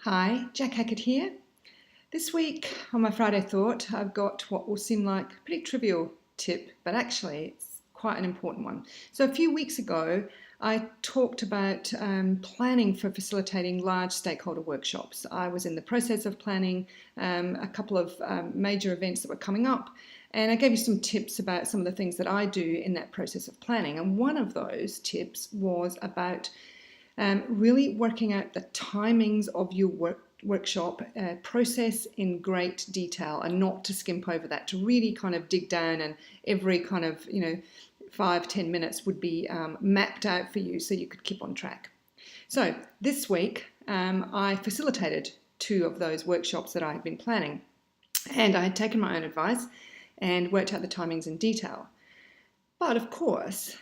Hi, Jacq Hackett here. This week on my Friday Thought, I've got what will seem like a pretty trivial tip, but actually it's quite an important one. So a few weeks ago, I talked about planning for facilitating large stakeholder workshops. I was in the process of planning a couple of major events that were coming up, and I gave you some tips about some of the things that I do in that process of planning. And one of those tips was about really working out the timings of your workshop process in great detail and not to skimp over that, to really kind of dig down, and every kind of 5-10 minutes would be mapped out for you so you could keep on track. So this week I facilitated two of those workshops that I had been planning, and I had taken my own advice and worked out the timings in detail. But of course,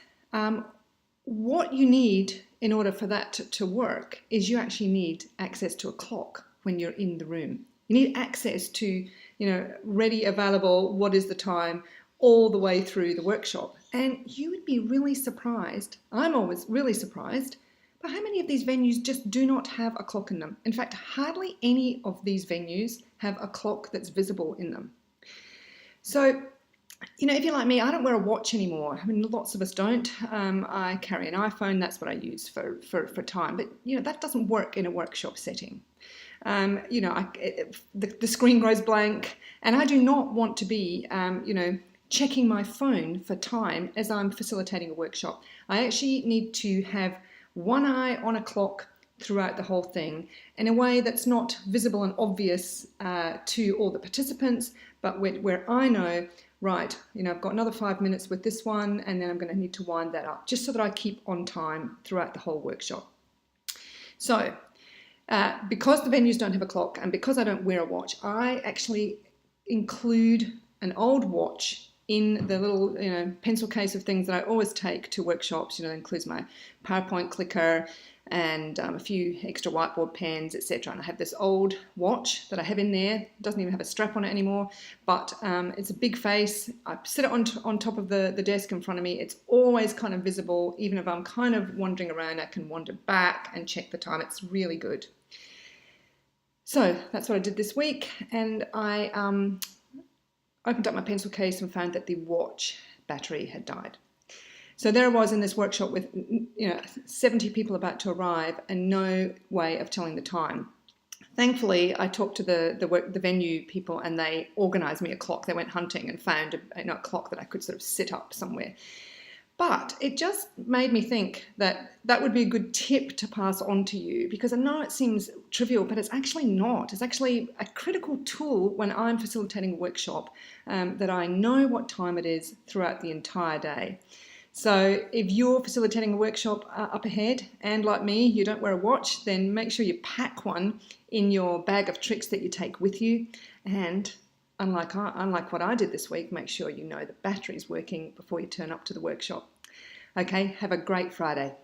what you need in order for that to work is you actually need access to a clock when you're in the room. You need access to, ready, available, what is the time, all the way through the workshop. And you would be really surprised, I'm always really surprised, by how many of these venues just do not have a clock in them. In fact, hardly any of these venues have a clock that's visible in them. So, if you're like me, I don't wear a watch anymore. I mean, lots of us don't. I carry an iPhone. That's what I use for time. But, that doesn't work in a workshop setting. The screen goes blank, and I do not want to be, checking my phone for time as I'm facilitating a workshop. I actually need to have one eye on a clock throughout the whole thing in a way that's not visible and obvious to all the participants, but where I know, right, I've got another 5 minutes with this one, and then I'm going to need to wind that up, just so that I keep on time throughout the whole workshop. So, because the venues don't have a clock, and because I don't wear a watch, I actually include an old watch in the little, pencil case of things that I always take to workshops. It includes my PowerPoint clicker and a few extra whiteboard pens, etc. And I have this old watch that I have in there. It doesn't even have a strap on it anymore, but it's a big face. I sit it on top of the desk in front of me. It's always kind of visible. Even if I'm kind of wandering around, I can wander back and check the time. It's really good. So that's what I did this week, and I opened up my pencil case and found that the watch battery had died. So there I was in this workshop with 70 people about to arrive and no way of telling the time. Thankfully, I talked to the venue people, and they organised me a clock. They went hunting and found a clock that I could sort of sit up somewhere. But it just made me think that would be a good tip to pass on to you, because I know it seems trivial, but it's actually not. It's actually a critical tool when I'm facilitating a workshop, that I know what time it is throughout the entire day. So if you're facilitating a workshop up ahead, and like me, you don't wear a watch, then make sure you pack one in your bag of tricks that you take with you. And unlike what I did this week, make sure you know the battery's working before you turn up to the workshop. Okay, have a great Friday.